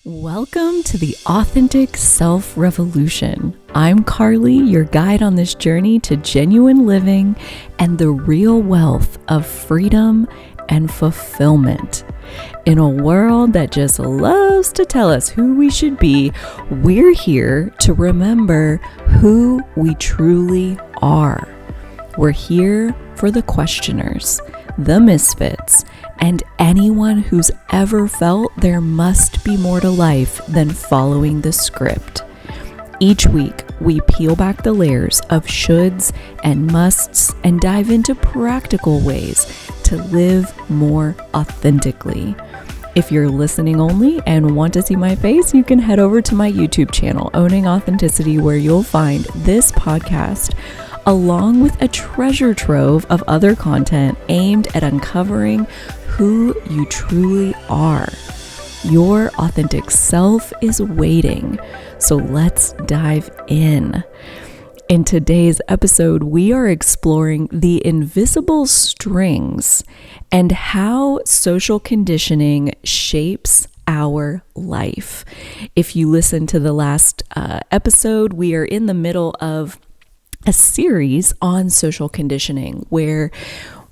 Welcome to the Authentic Self Revolution. I'm Carly, your guide on this journey to genuine living and the real wealth of freedom and fulfillment. In a world that just loves to tell us who we should be, we're here to remember who we truly are. We're here for the questioners, the misfits, and anyone who's ever felt there must be more to life than following the script. Each week, we peel back the layers of shoulds and musts and dive into practical ways to live more authentically. If you're listening only and want to see my face, you can head over to my YouTube channel, Owning Authenticity, where you'll find this podcast along with a treasure trove of other content aimed at uncovering who you truly are. Your authentic self is waiting, so let's dive in. In today's episode, we are exploring the invisible strings and how social conditioning shapes our life. If you listen to the last episode, we are in the middle of a series on social conditioning where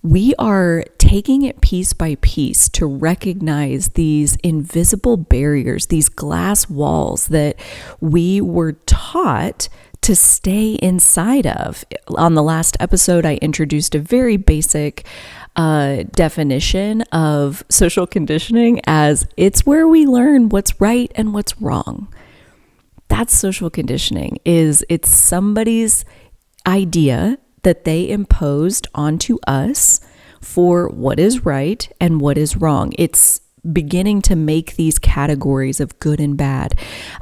we are taking it piece by piece to recognize these invisible barriers, these glass walls that we were taught to stay inside of. On the last episode, I introduced a very basic definition of social conditioning as it's where we learn what's right and what's wrong. That's social conditioning. It's somebody's idea that they imposed onto us for what is right and what is wrong. It's beginning to make these categories of good and bad.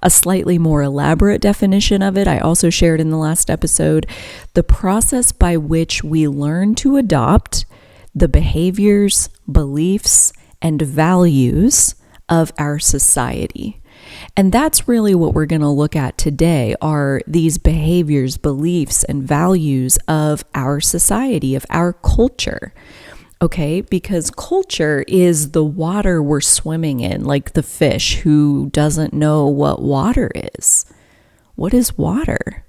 A slightly more elaborate definition of it, I also shared in the last episode, the process by which we learn to adopt the behaviors, beliefs, and values of our society. And that's really what we're going to look at today are these behaviors, beliefs, and values of our society, of our culture. Okay, because culture is the water we're swimming in, like the fish who doesn't know what water is. What is water?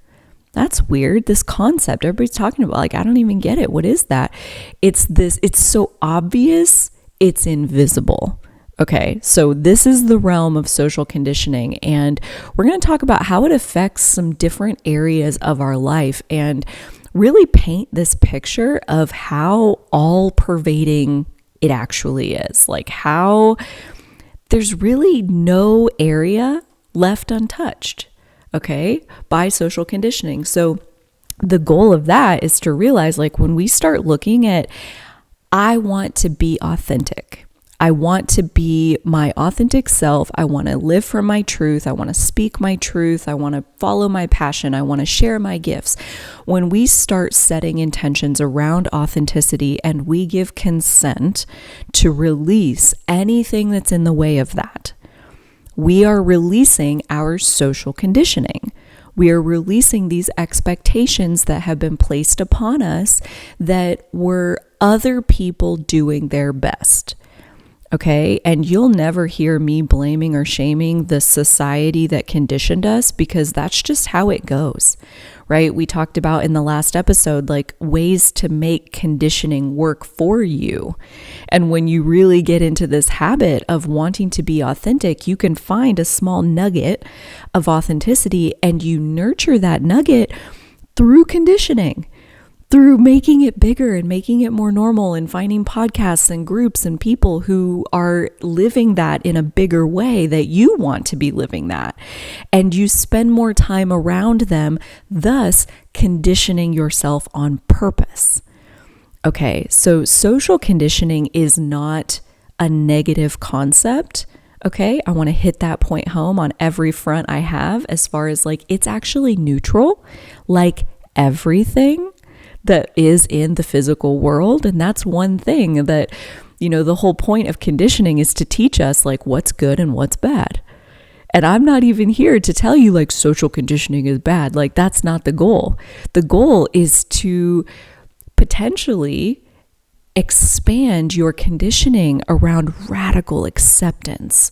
That's weird. This concept everybody's talking about, like, I don't even get it. What is that? It's so obvious, it's invisible. Okay, so this is the realm of social conditioning, and we're going to talk about how it affects some different areas of our life and really paint this picture of how all-pervading it actually is. Like how there's really no area left untouched, okay, by social conditioning. So the goal of that is to realize, like, when we start looking at, I want to be authentic. I want to be my authentic self. I want to live from my truth. I want to speak my truth. I want to follow my passion. I want to share my gifts. When we start setting intentions around authenticity and we give consent to release anything that's in the way of that, we are releasing our social conditioning. We are releasing these expectations that have been placed upon us that were other people doing their best. Okay, and you'll never hear me blaming or shaming the society that conditioned us because that's just how it goes, right? We talked about in the last episode, like ways to make conditioning work for you. And when you really get into this habit of wanting to be authentic, you can find a small nugget of authenticity and you nurture that nugget through conditioning. Through making it bigger and making it more normal and finding podcasts and groups and people who are living that in a bigger way that you want to be living that. And you spend more time around them, thus conditioning yourself on purpose. Okay, so social conditioning is not a negative concept. Okay, I want to hit that point home on every front I have as far as like it's actually neutral, like everything that is in the physical world. And that's one thing that, the whole point of conditioning is to teach us like what's good and what's bad. And I'm not even here to tell you like social conditioning is bad. Like that's not the goal. The goal is to potentially expand your conditioning around radical acceptance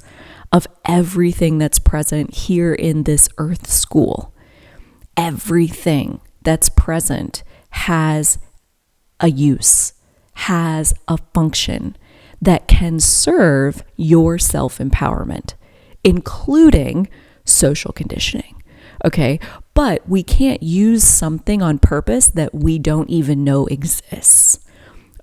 of everything that's present here in this earth school. Everything that's present has a use, has a function that can serve your self-empowerment, including social conditioning. Okay, but we can't use something on purpose that we don't even know exists.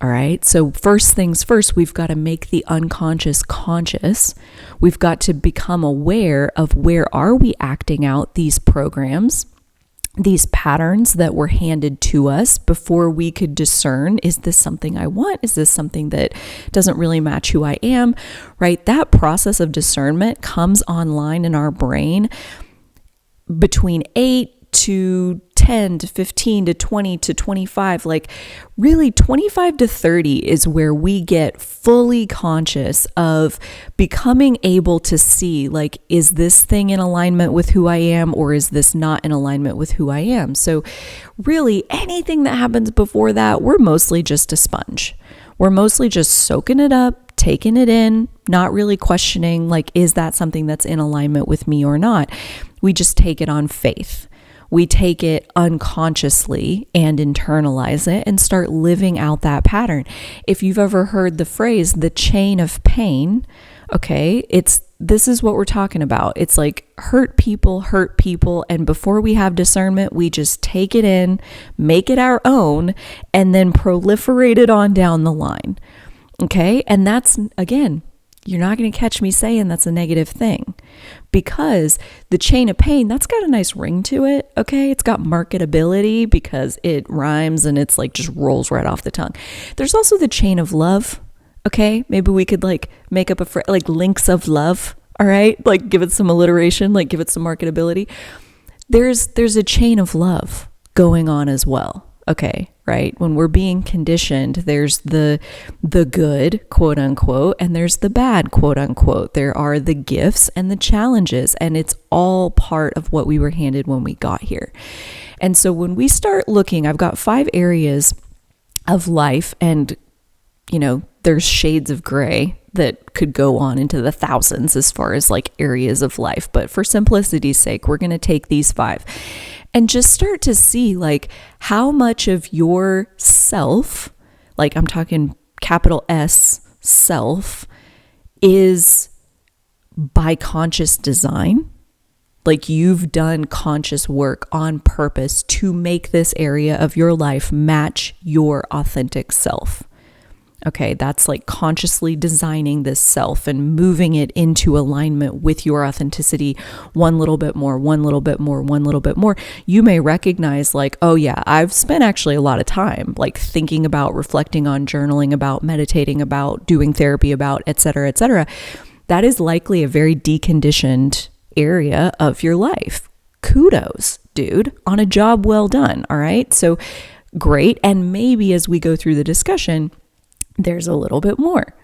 All right, so first things first, we've got to make the unconscious conscious. We've got to become aware of where are we acting out these programs, these patterns that were handed to us before we could discern, is this something I want? Is this something that doesn't really match who I am, right? That process of discernment comes online in our brain between 8 to 10 to 15 to 20 to 25, like really 25 to 30 is where we get fully conscious of becoming able to see, like, is this thing in alignment with who I am, or is this not in alignment with who I am? So really anything that happens before that, we're mostly just a sponge. We're mostly just soaking it up, taking it in, not really questioning, like, is that something that's in alignment with me or not? We just take it on faith. We take it unconsciously and internalize it and start living out that pattern. If you've ever heard the phrase, the chain of pain, okay, this is what we're talking about. It's like hurt people. And before we have discernment, we just take it in, make it our own, and then proliferate it on down the line. Okay. And that's, again, you're not going to catch me saying that's a negative thing, because the chain of pain, that's got a nice ring to it. Okay. It's got marketability because it rhymes and it's like just rolls right off the tongue. There's also the chain of love. Okay. Maybe we could like make up like links of love. All right. Like give it some alliteration, like give it some marketability. There's a chain of love going on as well. Okay, right? When we're being conditioned, there's the good, quote unquote, and there's the bad, quote unquote. There are the gifts and the challenges, and it's all part of what we were handed when we got here. And so when we start looking, I've got 5 areas of life, and, you know, there's shades of gray that could go on into the thousands as far as like areas of life. But for simplicity's sake, we're going to take these 5 and just start to see like how much of your self, like I'm talking capital S self, is by conscious design. Like you've done conscious work on purpose to make this area of your life match your authentic self. Okay, that's like consciously designing this self and moving it into alignment with your authenticity one little bit more, one little bit more, one little bit more. You may recognize like, oh yeah, I've spent actually a lot of time like thinking about, reflecting on, journaling about, meditating about, doing therapy about, et cetera, et cetera. That is likely a very deconditioned area of your life. Kudos, dude, on a job well done. All right, so great. And maybe as we go through the discussion, there's a little bit more.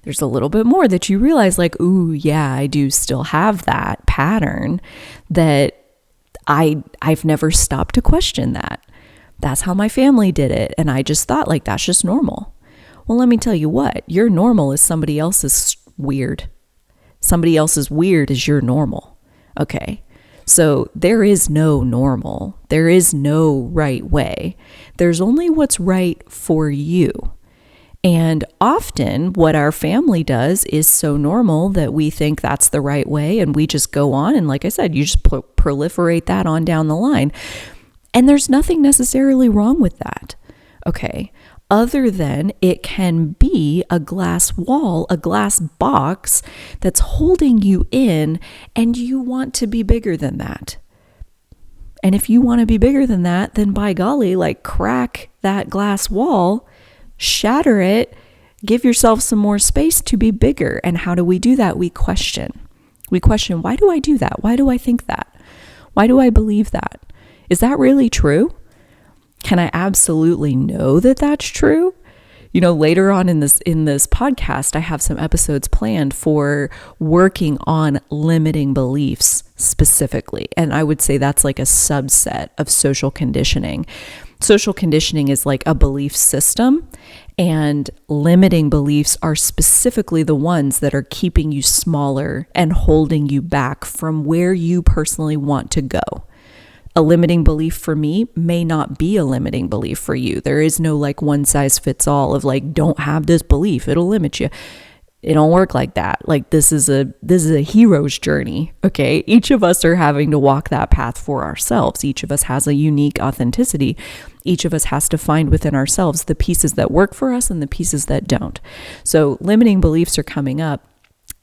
There's a little bit more that you realize like, ooh, yeah, I do still have that pattern that I've never stopped to question that. That's how my family did it. And I just thought like, that's just normal. Well, let me tell you what, your normal is somebody else's weird. Somebody else's weird is your normal. Okay. So there is no normal. There is no right way. There's only what's right for you. And often what our family does is so normal that we think that's the right way, and we just go on. And like I said, you just proliferate that on down the line. And there's nothing necessarily wrong with that. Okay. Other than it can be a glass wall, a glass box that's holding you in, and you want to be bigger than that. And if you want to be bigger than that, then by golly, like crack that glass wall, shatter it, give yourself some more space to be bigger. And how do we do that? We question. Why do I do that? Why do I think that? Why do I believe that? Is that really true? Can I absolutely know that that's true? You know, later on in this podcast, I have some episodes planned for working on limiting beliefs specifically. And I would say that's like a subset of social conditioning. Social conditioning is like a belief system, and limiting beliefs are specifically the ones that are keeping you smaller and holding you back from where you personally want to go. A limiting belief for me may not be a limiting belief for you. There is no like one size fits all of like, don't have this belief, it'll limit you. It don't work like that. Like this is a hero's journey. Okay. Each of us are having to walk that path for ourselves. Each of us has a unique authenticity. Each of us has to find within ourselves the pieces that work for us and the pieces that don't. So limiting beliefs are coming up.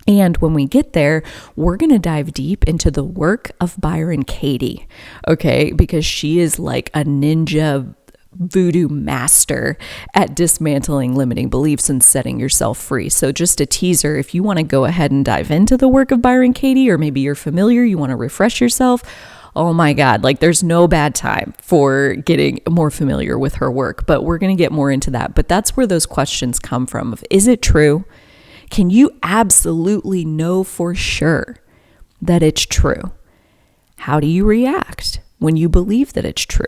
And when we get there, we're going to dive deep into the work of Byron Katie. Okay. Because she is like a ninja voodoo master at dismantling limiting beliefs and setting yourself free. So just a teaser, if you want to go ahead and dive into the work of Byron Katie, or maybe you're familiar, you want to refresh yourself, oh my God, like there's no bad time for getting more familiar with her work, but we're going to get more into that. But that's where those questions come from of, is it true? Can you absolutely know for sure that it's true? How do you react when you believe that it's true?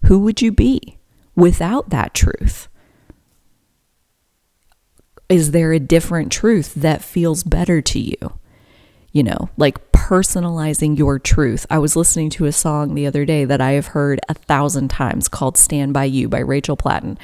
Who would you be without that truth? Is there a different truth that feels better to you? You know, like personalizing your truth. I was listening to a song the other day that I have heard 1,000 times called Stand By You by Rachel Platten.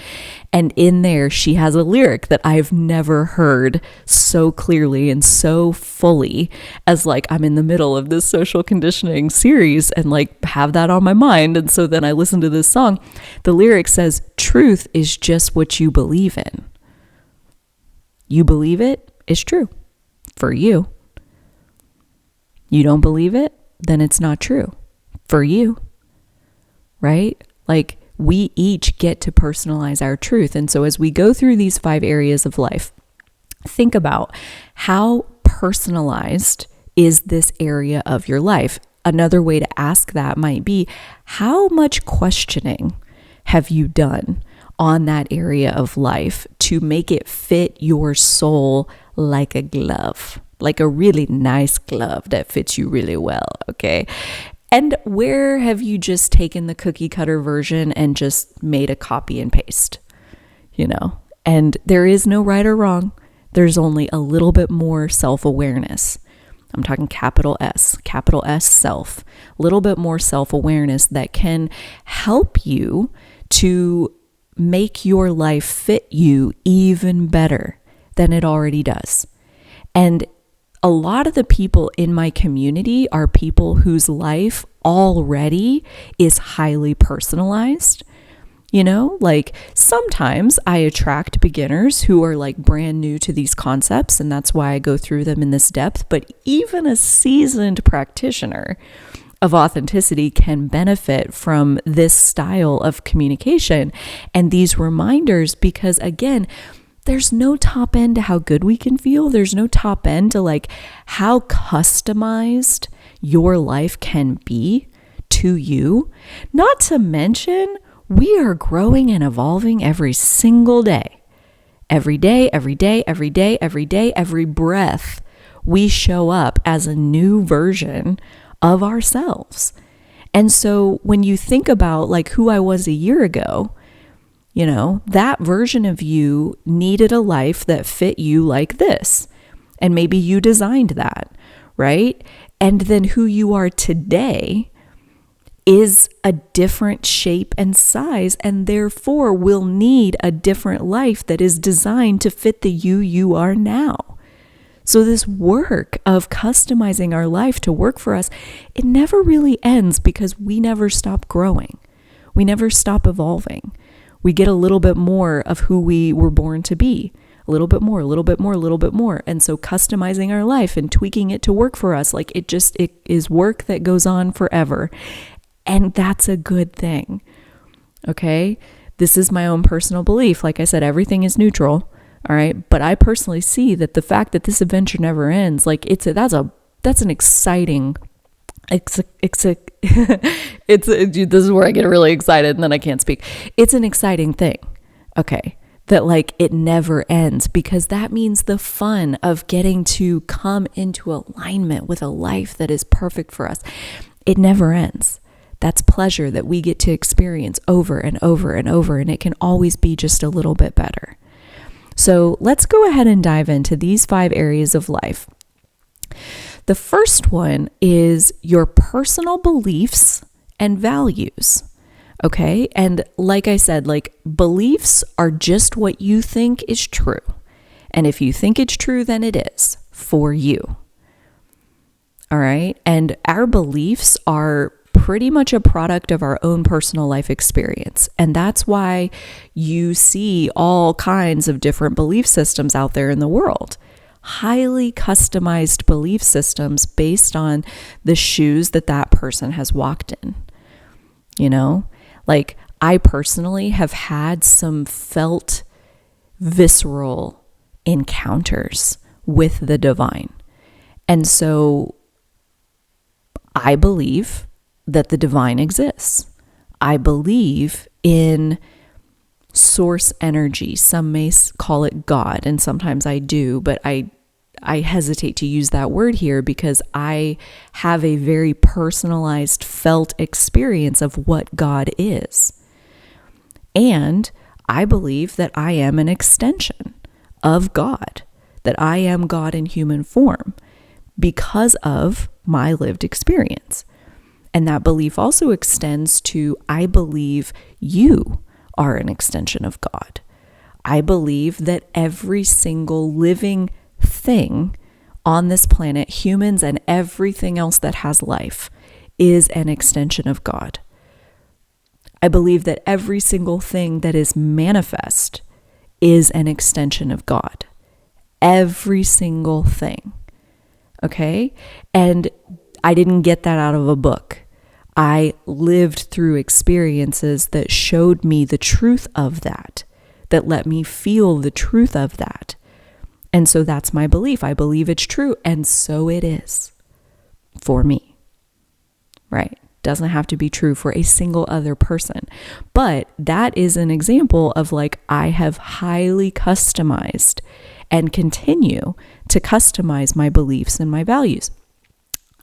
And in there, she has a lyric that I've never heard so clearly and so fully as like I'm in the middle of this social conditioning series and like have that on my mind. And so then I listen to this song. The lyric says, truth is just what you believe in. You believe it, it's true for you. You don't believe it, then it's not true for you, right? Like we each get to personalize our truth. And so as we go through these 5 areas of life, think about how personalized is this area of your life. Another way to ask that might be, how much questioning have you done on that area of life to make it fit your soul like a glove? Like a really nice glove that fits you really well, okay? And where have you just taken the cookie cutter version and just made a copy and paste, you know? And there is no right or wrong. There's only a little bit more self-awareness. I'm talking capital S self, a little bit more self-awareness that can help you to make your life fit you even better than it already does. And a lot of the people in my community are people whose life already is highly personalized. You know, like sometimes I attract beginners who are like brand new to these concepts, and that's why I go through them in this depth. But even a seasoned practitioner of authenticity can benefit from this style of communication and these reminders, because again, there's no top end to how good we can feel. There's no top end to like how customized your life can be to you. Not to mention, we are growing and evolving every single day. Every day, every day, every day, every day, every breath, we show up as a new version of ourselves. And so when you think about like who I was a year ago, you know, that version of you needed a life that fit you like this. And maybe you designed that, right? And then who you are today is a different shape and size, and therefore will need a different life that is designed to fit the you are now. So this work of customizing our life to work for us, it never really ends because we never stop growing. We never stop evolving. We get a little bit more of who we were born to be, a little bit more, a little bit more, a little bit more. And so customizing our life and tweaking it to work for us, like it is work that goes on forever. And that's a good thing. Okay. This is my own personal belief. Like I said, everything is neutral. All right. But I personally see that the fact that this adventure never ends, like that's an exciting this is where I get really excited and then I can't speak. It's an exciting thing, okay, that like it never ends, because that means the fun of getting to come into alignment with a life that is perfect for us, it never ends. That's pleasure that we get to experience over and over and over, and it can always be just a little bit better. So let's go ahead and dive into these 5 areas of life. The first one is your personal beliefs and values. Okay. And like I said, like beliefs are just what you think is true. And if you think it's true, then it is for you. All right. And our beliefs are pretty much a product of our own personal life experience. And that's why you see all kinds of different belief systems out there in the world. Highly customized belief systems based on the shoes that person has walked in. You know, like I personally have had some felt visceral encounters with the divine. And so I believe that the divine exists. I believe in source energy. Some may call it God, and sometimes I do, but I hesitate to use that word here because I have a very personalized felt experience of what God is. And I believe that I am an extension of God, that I am God in human form because of my lived experience. And that belief also extends to, I believe you are an extension of God. I believe that every single living thing on this planet, humans and everything else that has life, is an extension of God. I believe that every single thing that is manifest is an extension of God. Every single thing. Okay? And I didn't get that out of a book. I lived through experiences that showed me the truth of that let me feel the truth of that. And so that's my belief. I believe it's true. And so it is for me, right? Doesn't have to be true for a single other person. But that is an example of like, I have highly customized and continue to customize my beliefs and my values.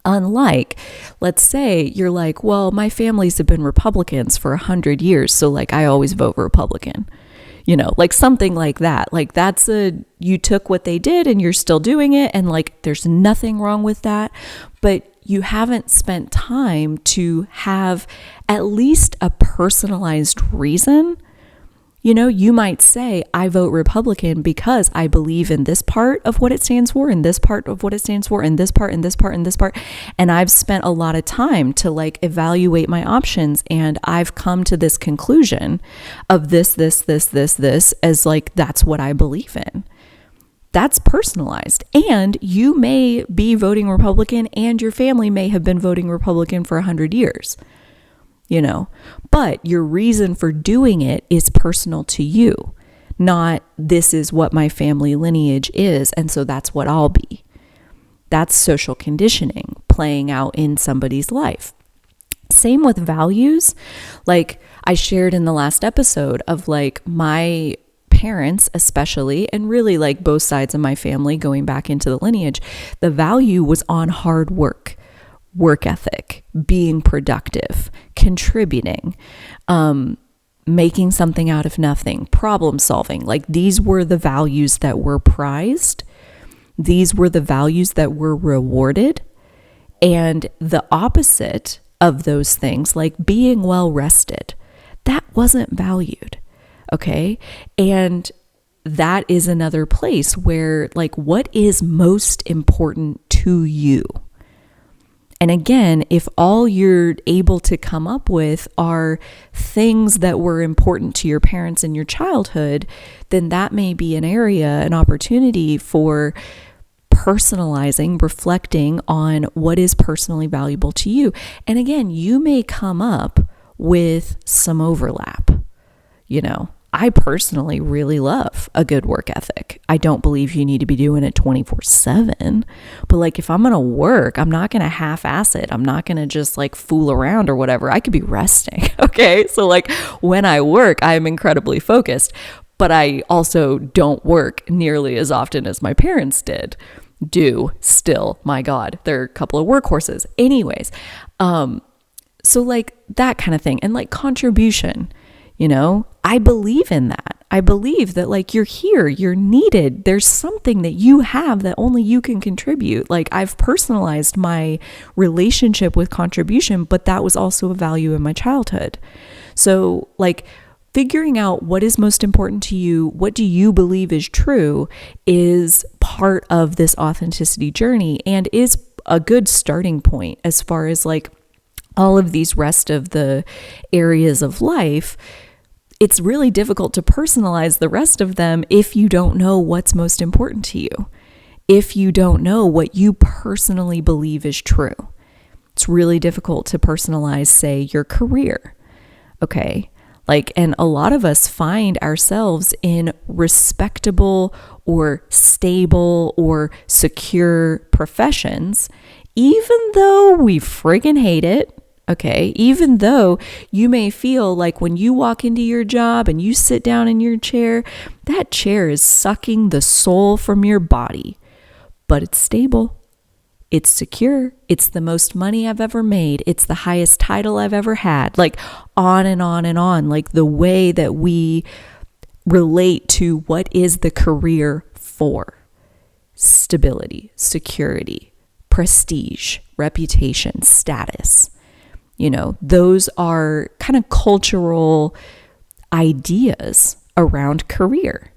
Unlike, let's say you're like, well, my families have been Republicans for 100 years. So like, I always vote Republican. You know, like something like that. Like you took what they did and you're still doing it. And like, there's nothing wrong with that. But you haven't spent time to have at least a personalized reason. You know, you might say, I vote Republican because I believe in this part of what it stands for, and this part of what it stands for, and this part, and this part, and this part. And I've spent a lot of time to like evaluate my options. And I've come to this conclusion of this as like, that's what I believe in. That's personalized. And you may be voting Republican and your family may have been voting Republican for 100 years. You know, but your reason for doing it is personal to you, not this is what my family lineage is, and so that's what I'll be. That's social conditioning playing out in somebody's life. Same with values. Like I shared in the last episode of like my parents especially, and really like both sides of my family going back into the lineage, the value was on hard work ethic, being productive, contributing, making something out of nothing, problem solving. Like these were the values that were prized. These were the values that were rewarded. And the opposite of those things, like being well rested, that wasn't valued. Okay. And that is another place where like, what is most important to you? And again, if all you're able to come up with are things that were important to your parents in your childhood, then that may be an area, an opportunity for personalizing, reflecting on what is personally valuable to you. And again, you may come up with some overlap. You know, I personally really love a good work ethic. I don't believe you need to be doing it 24/7, but like if I'm going to work, I'm not going to half-ass it. I'm not going to just like fool around or whatever. I could be resting. Okay. So like when I work, I'm incredibly focused, but I also don't work nearly as often as my parents do still. My God, they're a couple of workhorses. Anyways, So like that kind of thing. And like contribution, I believe in that. I believe that like you're here, you're needed. There's something that you have that only you can contribute. Like I've personalized my relationship with contribution, but that was also a value in my childhood. So like figuring out what is most important to you, what do you believe is true, is part of this authenticity journey and is a good starting point as far as like all of these rest of the areas of life. It's really difficult to personalize the rest of them if you don't know what's most important to you, if you don't know what you personally believe is true. It's really difficult to personalize, say, your career. Okay. And a lot of us find ourselves in respectable or stable or secure professions, even though we friggin' hate it. Okay, even though you may feel like when you walk into your job and you sit down in your chair, that chair is sucking the soul from your body, but it's stable. It's secure. It's the most money I've ever made. It's the highest title I've ever had. Like on and on and on. Like the way that we relate to what is the career for. Stability, security, prestige, reputation, status. Those are kind of cultural ideas around career,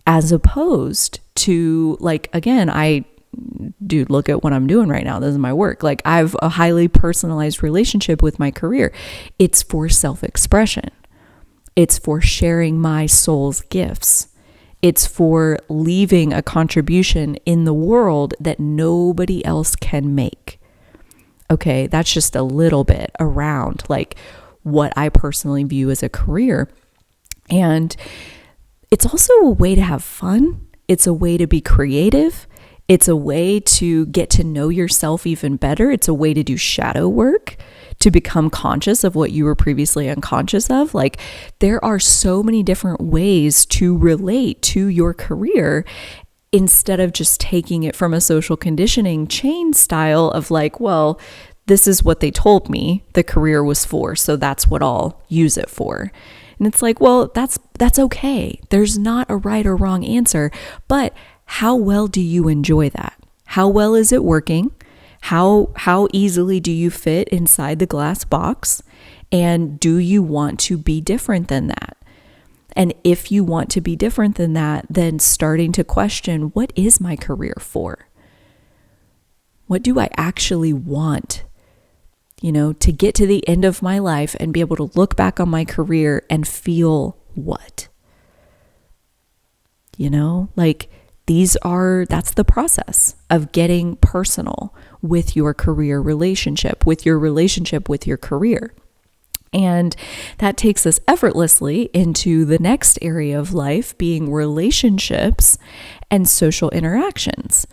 as opposed to like, again, dude, look at what I'm doing right now. This is my work. Like I have a highly personalized relationship with my career. It's for self-expression. It's for sharing my soul's gifts. It's for leaving a contribution in the world that nobody else can make. Okay, that's just a little bit around like what I personally view as a career. And it's also a way to have fun. It's a way to be creative. It's a way to get to know yourself even better. It's a way to do shadow work, to become conscious of what you were previously unconscious of. Like there are so many different ways to relate to your career, instead of just taking it from a social conditioning chain style of like, well, this is what they told me the career was for, so that's what I'll use it for. And it's like, well, that's okay. There's not a right or wrong answer, but how well do you enjoy that? How well is it working? How easily do you fit inside the glass box? And do you want to be different than that? And if you want to be different than that, then starting to question, what is my career for? What do I actually want? To get to the end of my life and be able to look back on my career and feel what? That's the process of getting personal with your career relationship, with your relationship with your career. And that takes us effortlessly into the next area of life, being relationships and social interactions.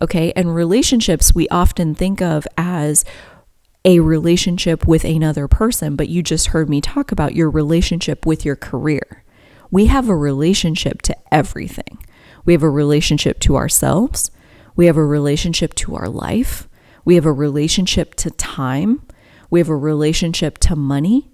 Okay, and relationships we often think of as a relationship with another person, but you just heard me talk about your relationship with your career. We have a relationship to everything. We have a relationship to ourselves. We have a relationship to our life. We have a relationship to time. We have a relationship to money.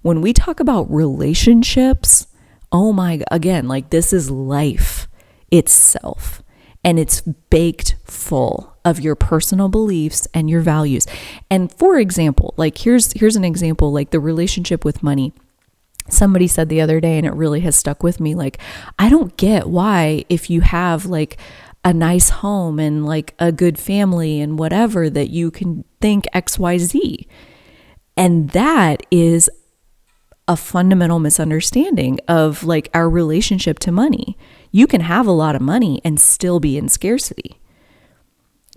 When we talk about relationships, again, like this is life itself. And it's baked full of your personal beliefs and your values. And for example, like here's an example, like the relationship with money. Somebody said the other day, and it really has stuck with me, like, I don't get why if you have like a nice home and like a good family and whatever, that you can think XYZ. And that is a fundamental misunderstanding of like our relationship to money. You can have a lot of money and still be in scarcity.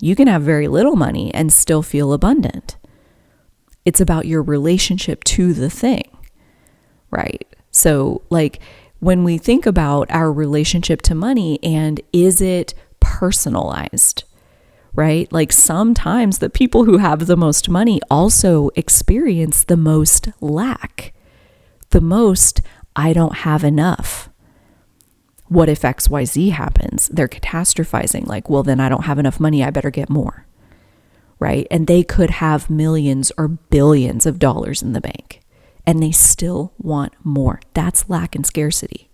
You can have very little money and still feel abundant. It's about your relationship to the thing, right? So like when we think about our relationship to money, and is it personalized, right? Like sometimes the people who have the most money also experience the most lack, the most, I don't have enough. What if XYZ happens? They're catastrophizing, like, well, then I don't have enough money, I better get more, right? And they could have millions or billions of dollars in the bank, and they still want more. That's lack and scarcity.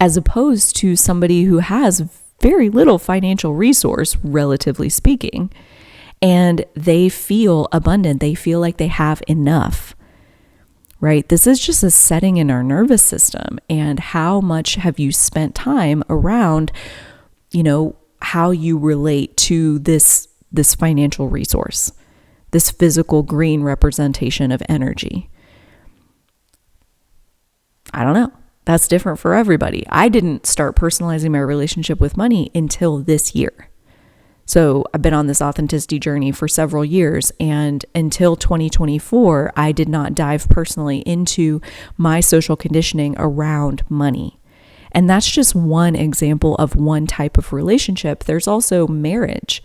As opposed to somebody who has very little financial resource, relatively speaking, and they feel abundant. They feel like they have enough, right? This is just a setting in our nervous system. And how much have you spent time around, how you relate to this financial resource, this physical green representation of energy? I don't know. That's different for everybody. I didn't start personalizing my relationship with money until this year. So I've been on this authenticity journey for several years, and until 2024, I did not dive personally into my social conditioning around money. And that's just one example of one type of relationship. There's also marriage.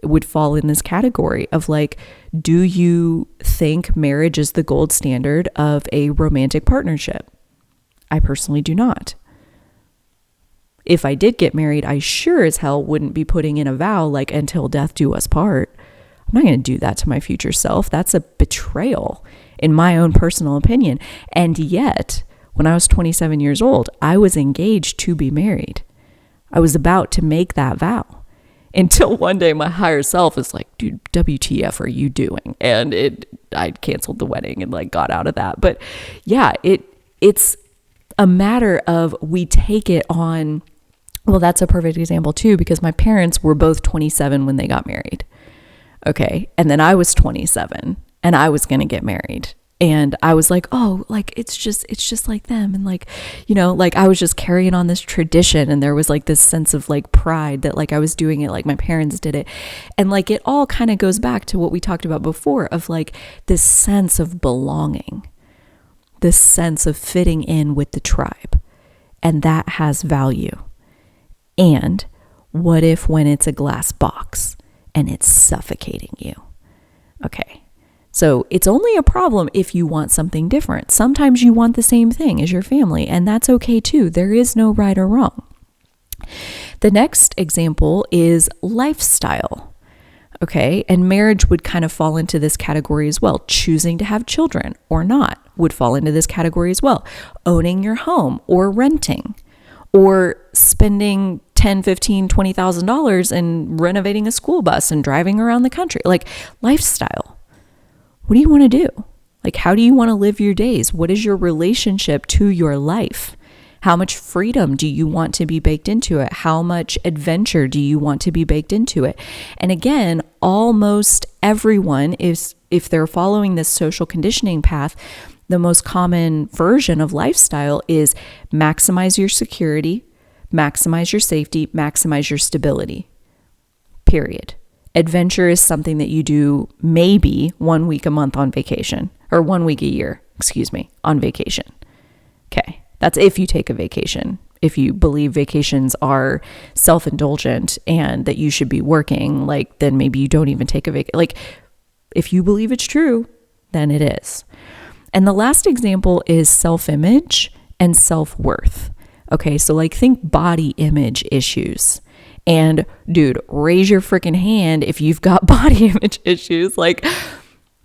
It would fall in this category of like, do you think marriage is the gold standard of a romantic partnership? I personally do not. If I did get married, I sure as hell wouldn't be putting in a vow like until death do us part. I'm not going to do that to my future self. That's a betrayal, in my own personal opinion. And yet, when I was 27 years old, I was engaged to be married. I was about to make that vow. Until one day my higher self is like, dude, WTF are you doing? And I canceled the wedding and like got out of that. But yeah, it's a matter of we take it on. Well, that's a perfect example too, because my parents were both 27 when they got married. Okay. And then I was 27 and I was going to get married. And I was like, oh, like, it's just like them. And like, like I was just carrying on this tradition. And there was like this sense of like pride that like I was doing it like my parents did it. And like, it all kind of goes back to what we talked about before of like this sense of belonging, this sense of fitting in with the tribe. And that has value. And what if when it's a glass box and it's suffocating you? Okay. So it's only a problem if you want something different. Sometimes you want the same thing as your family, and that's okay too. There is no right or wrong. The next example is lifestyle. Okay. And marriage would kind of fall into this category as well. Choosing to have children or not would fall into this category as well. Owning your home or renting, or spending $10,000, $15,000, $20,000 and renovating a school bus and driving around the country. Like lifestyle. What do you want to do? Like, how do you want to live your days? What is your relationship to your life? How much freedom do you want to be baked into it? How much adventure do you want to be baked into it? And again, almost everyone is, if they're following this social conditioning path, the most common version of lifestyle is maximize your security, maximize your safety, maximize your stability, period. Adventure is something that you do maybe 1 week a month on vacation, or 1 week a year, on vacation. Okay, that's if you take a vacation. If you believe vacations are self-indulgent and that you should be working, like then maybe you don't even take a vacation. Like if you believe it's true, then it is. And the last example is self-image and self-worth. Okay, so like think body image issues. And dude, raise your freaking hand if you've got body image issues. Like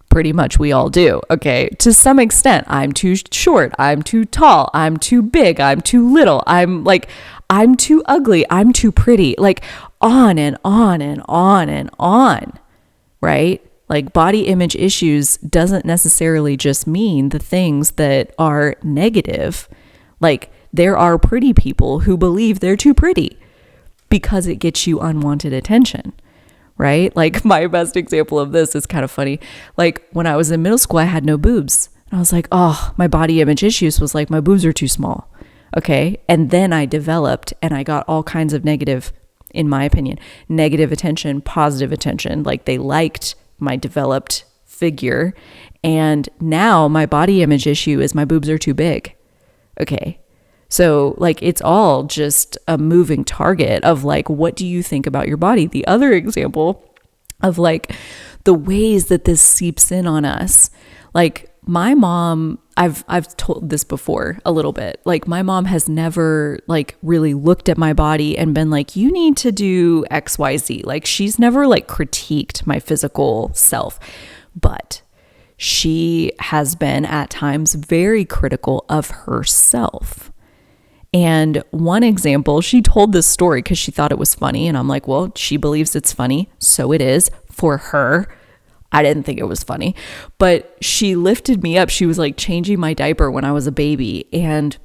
pretty much we all do. Okay, to some extent, I'm too short, I'm too tall, I'm too big, I'm too little, I'm too ugly, I'm too pretty. Like on and on and on and on, right? Like body image issues doesn't necessarily just mean the things that are negative. Like there are pretty people who believe they're too pretty because it gets you unwanted attention, right? Like my best example of this is kind of funny. Like when I was in middle school, I had no boobs. And I was like, oh, my body image issues was like my boobs are too small. Okay. And then I developed and I got all kinds of negative, in my opinion, negative attention, positive attention. Like they liked my developed figure. And now my body image issue is my boobs are too big. Okay. So like it's all just a moving target of like, what do you think about your body? The other example of like the ways that this seeps in on us, like my mom, I've told this before a little bit. Like my mom has never like really looked at my body and been like, you need to do XYZ. Like she's never like critiqued my physical self, but she has been at times very critical of herself. And one example, she told this story because she thought it was funny. And I'm like, well, she believes it's funny. So it is for her. I didn't think it was funny, but she lifted me up. She was like changing my diaper when I was a baby, and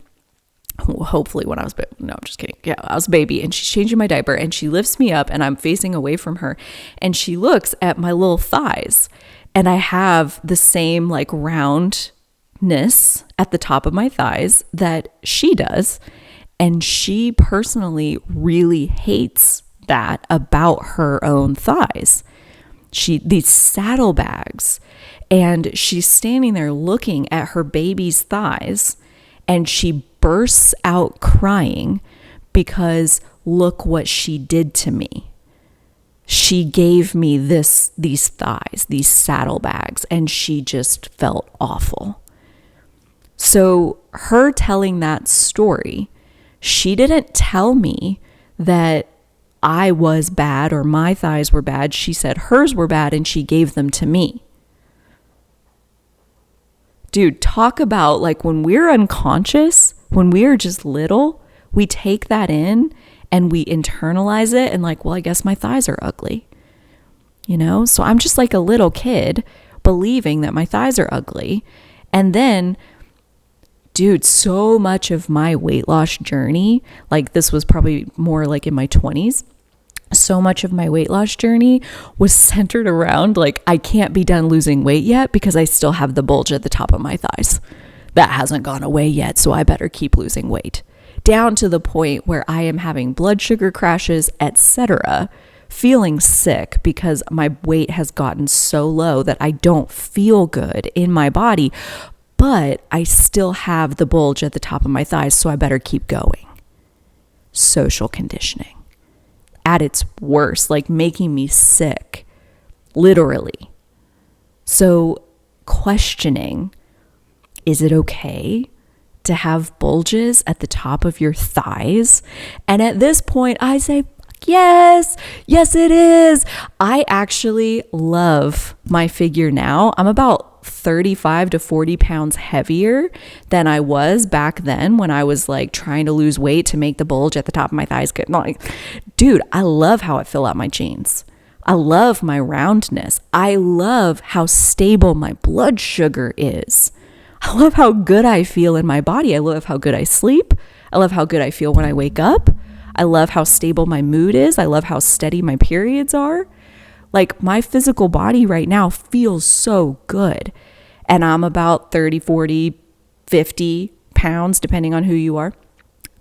hopefully when I was, no, I'm just kidding. Yeah, I was a baby, and she's changing my diaper, and she lifts me up, and I'm facing away from her, and she looks at my little thighs, and I have the same like roundness at the top of my thighs that she does, and she personally really hates that about her own thighs. These saddlebags, and she's standing there looking at her baby's thighs, and she bursts out crying because look what she did to me. She gave me these thighs, these saddlebags, and she just felt awful. So her telling that story, she didn't tell me that I was bad or my thighs were bad. She said hers were bad and she gave them to me. Dude, talk about like when we're unconscious, when we're just little, we take that in and we internalize it and like, well, I guess my thighs are ugly. You know? So I'm just like a little kid believing that my thighs are ugly. And then, dude, so much of my weight loss journey, like this was probably more like in my 20s, so much of my weight loss journey was centered around like, I can't be done losing weight yet because I still have the bulge at the top of my thighs. That hasn't gone away yet, so I better keep losing weight. Down to the point where I am having blood sugar crashes, etc., feeling sick because my weight has gotten so low that I don't feel good in my body, but I still have the bulge at the top of my thighs, so I better keep going. Social conditioning at its worst, like making me sick, literally. So questioning, is it okay to have bulges at the top of your thighs? And at this point, I say, yes, it is. I actually love my figure now. I'm about 35 to 40 pounds heavier than I was back then when I was like trying to lose weight to make the bulge at the top of my thighs good. Like, dude, I love how I fill out my jeans. I love my roundness. I love how stable my blood sugar is. I love how good I feel in my body. I love how good I sleep. I love how good I feel when I wake up. I love how stable my mood is. I love how steady my periods are. Like my physical body right now feels so good. And I'm about 30, 40, 50 pounds, depending on who you are,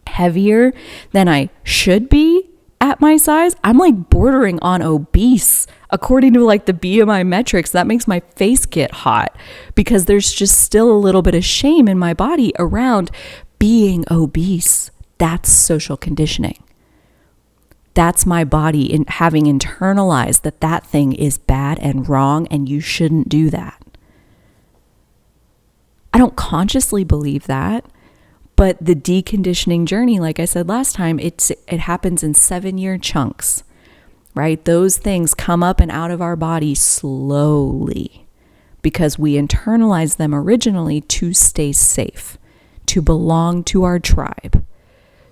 heavier than I should be at my size. I'm like bordering on obese according to like the BMI metrics. That makes my face get hot because there's just still a little bit of shame in my body around being obese. That's social conditioning. That's my body in having internalized that thing is bad and wrong and you shouldn't do that. I don't consciously believe that, but the deconditioning journey, like I said last time, it happens in 7-year chunks, right? Those things come up and out of our body slowly because we internalize them originally to stay safe, to belong to our tribe.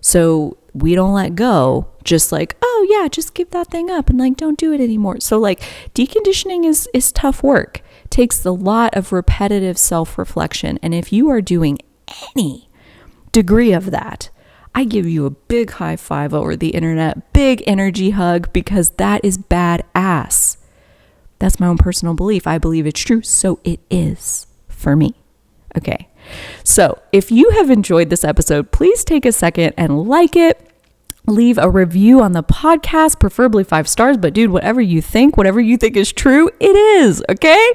So we don't let go, just like, oh yeah, just give that thing up and like, don't do it anymore. So like deconditioning is tough work. It takes a lot of repetitive self-reflection. And if you are doing any degree of that, I give you a big high five over the internet, big energy hug, because that is badass. That's my own personal belief. I believe it's true. So it is for me. Okay. So if you have enjoyed this episode, please take a second and like it. Leave a review on the podcast, preferably 5 stars, but dude, whatever you think is true, it is, okay?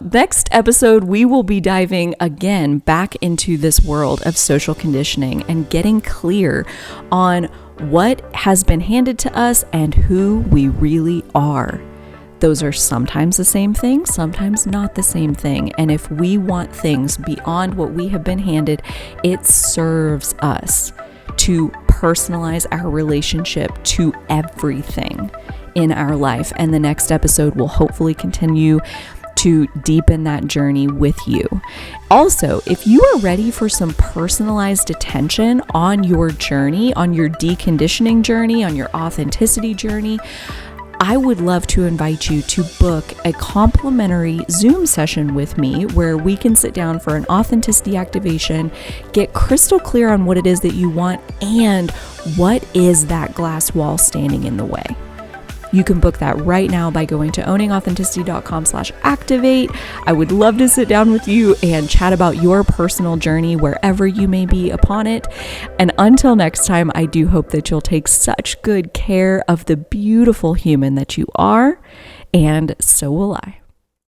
Next episode, we will be diving again back into this world of social conditioning and getting clear on what has been handed to us and who we really are. Those are sometimes the same thing, sometimes not the same thing. And if we want things beyond what we have been handed, it serves us to personalize our relationship to everything in our life. And the next episode will hopefully continue to deepen that journey with you. Also, if you are ready for some personalized attention on your journey, on your deconditioning journey, on your authenticity journey, I would love to invite you to book a complimentary Zoom session with me where we can sit down for an authenticity activation, get crystal clear on what it is that you want and what is that glass wall standing in the way. You can book that right now by going to owningauthenticity.com/activate. I would love to sit down with you and chat about your personal journey wherever you may be upon it. And until next time, I do hope that you'll take such good care of the beautiful human that you are, and so will I.